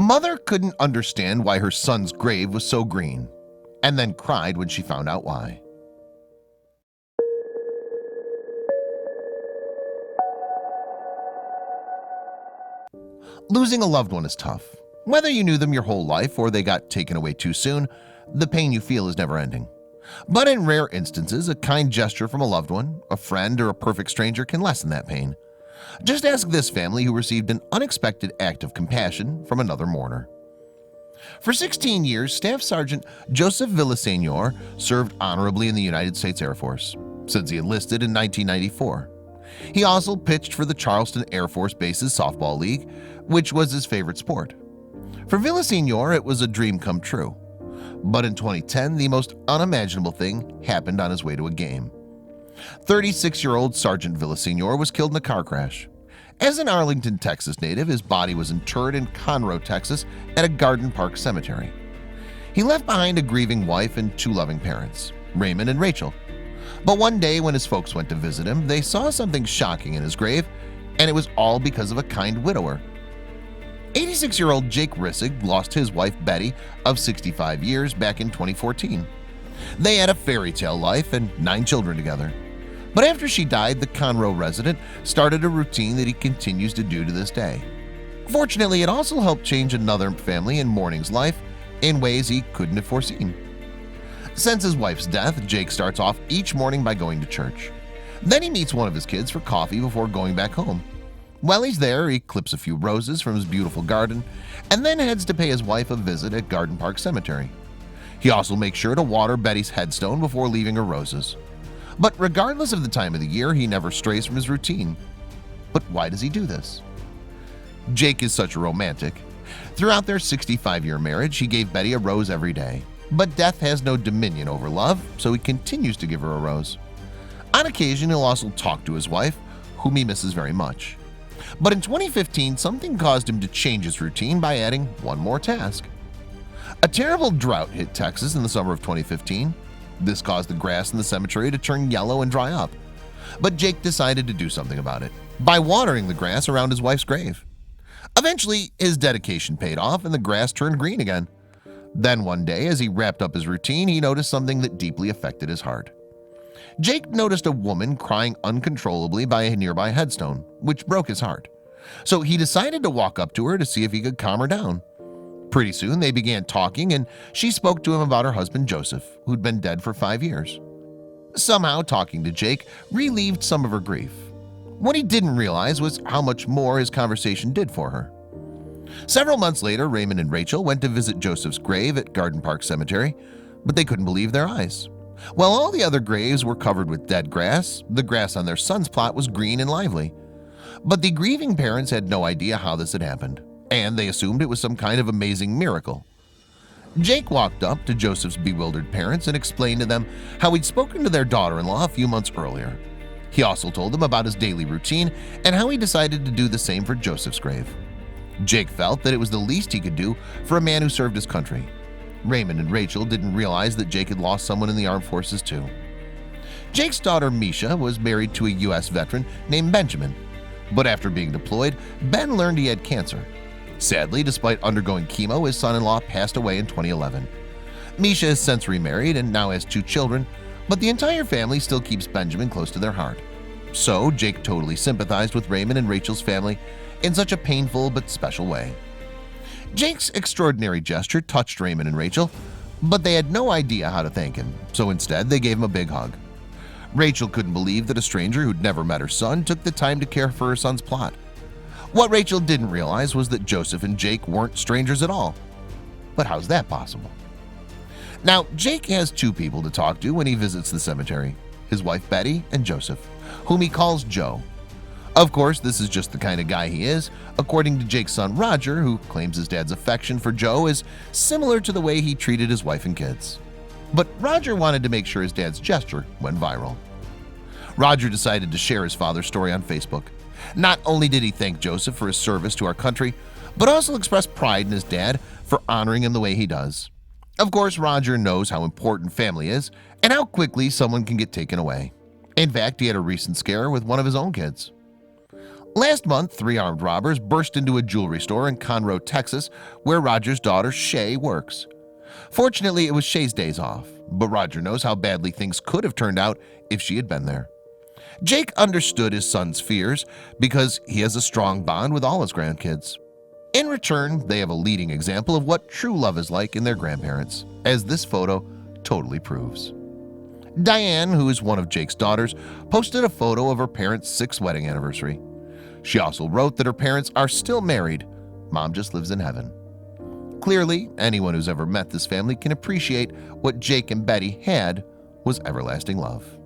Mother couldn't understand why her son's grave was so green, and then cried when she found out why. Losing a loved one is tough. Whether you knew them your whole life or they got taken away too soon, the pain you feel is never ending. But in rare instances, a kind gesture from a loved one, a friend, or a perfect stranger can lessen that pain. Just ask this family who received an unexpected act of compassion from another mourner. For 16 years, Staff Sergeant Joseph Villaseñor served honorably in the United States Air Force since he enlisted in 1994. He also pitched for the Charleston Air Force Base's softball league, which was his favorite sport. For Villaseñor, it was a dream come true. But in 2010, the most unimaginable thing happened on his way to a game. 36-year-old Sergeant Villaseñor was killed in a car crash. As an Arlington, Texas native, his body was interred in Conroe, Texas at a Garden Park cemetery. He left behind a grieving wife and two loving parents, Raymond and Rachel. But one day when his folks went to visit him, they saw something shocking in his grave, and it was all because of a kind widower. 86-year-old Jake Rissig lost his wife Betty of 65 years back in 2014. They had a fairy tale life and 9 children together. But after she died, the Conroe resident started a routine that he continues to do to this day. Fortunately, it also helped change another family in mourning's life in ways he couldn't have foreseen. Since his wife's death, Jake starts off each morning by going to church. Then he meets one of his kids for coffee before going back home. While he's there, he clips a few roses from his beautiful garden and then heads to pay his wife a visit at Garden Park Cemetery. He also makes sure to water Betty's headstone before leaving her roses. But regardless of the time of the year, he never strays from his routine. But why does he do this? Jake is such a romantic. Throughout their 65-year marriage, he gave Betty a rose every day. But death has no dominion over love, so he continues to give her a rose. On occasion, he'll also talk to his wife, whom he misses very much. But in 2015, something caused him to change his routine by adding one more task. A terrible drought hit Texas in the summer of 2015. This caused the grass in the cemetery to turn yellow and dry up. But Jake decided to do something about it by watering the grass around his wife's grave. Eventually, his dedication paid off and the grass turned green again. Then one day, as he wrapped up his routine, he noticed something that deeply affected his heart. Jake noticed a woman crying uncontrollably by a nearby headstone, which broke his heart. So he decided to walk up to her to see if he could calm her down. Pretty soon they began talking and she spoke to him about her husband Joseph, who'd been dead for 5 years. Somehow talking to Jake relieved some of her grief. What he didn't realize was how much more his conversation did for her. Several months later, Raymond and Rachel went to visit Joseph's grave at Garden Park Cemetery, but they couldn't believe their eyes. While all the other graves were covered with dead grass, the grass on their son's plot was green and lively. But the grieving parents had no idea how this had happened, and they assumed it was some kind of amazing miracle. Jake walked up to Joseph's bewildered parents and explained to them how he'd spoken to their daughter-in-law a few months earlier. He also told them about his daily routine and how he decided to do the same for Joseph's grave. Jake felt that it was the least he could do for a man who served his country. Raymond and Rachel didn't realize that Jake had lost someone in the armed forces too. Jake's daughter Misha was married to a U.S. veteran named Benjamin, but after being deployed, Ben learned he had cancer. Sadly, despite undergoing chemo, his son-in-law passed away in 2011. Misha has since remarried and now has 2 children, but the entire family still keeps Benjamin close to their heart. So Jake totally sympathized with Raymond and Rachel's family in such a painful but special way. Jake's extraordinary gesture touched Raymond and Rachel, but they had no idea how to thank him, so instead they gave him a big hug. Rachel couldn't believe that a stranger who'd never met her son took the time to care for her son's plot. What Rachel didn't realize was that Joseph and Jake weren't strangers at all. But how's that possible? Now, Jake has 2 people to talk to when he visits the cemetery, his wife Betty and Joseph, whom he calls Joe. Of course, this is just the kind of guy he is, according to Jake's son Roger, who claims his dad's affection for Joe is similar to the way he treated his wife and kids. But Roger wanted to make sure his dad's gesture went viral. Roger decided to share his father's story on Facebook. Not only did he thank Joseph for his service to our country, but also expressed pride in his dad for honoring him the way he does. Of course, Roger knows how important family is and how quickly someone can get taken away. In fact, he had a recent scare with one of his own kids. Last month, 3 armed robbers burst into a jewelry store in Conroe, Texas, where Roger's daughter Shay works. Fortunately, it was Shay's days off, but Roger knows how badly things could have turned out if she had been there. Jake understood his son's fears because he has a strong bond with all his grandkids. In return, they have a leading example of what true love is like in their grandparents, as this photo totally proves. Diane, who is one of Jake's daughters, posted a photo of her parents' 6th wedding anniversary. She also wrote that her parents are still married. Mom just lives in heaven. Clearly, anyone who's ever met this family can appreciate what Jake and Betty had was everlasting love.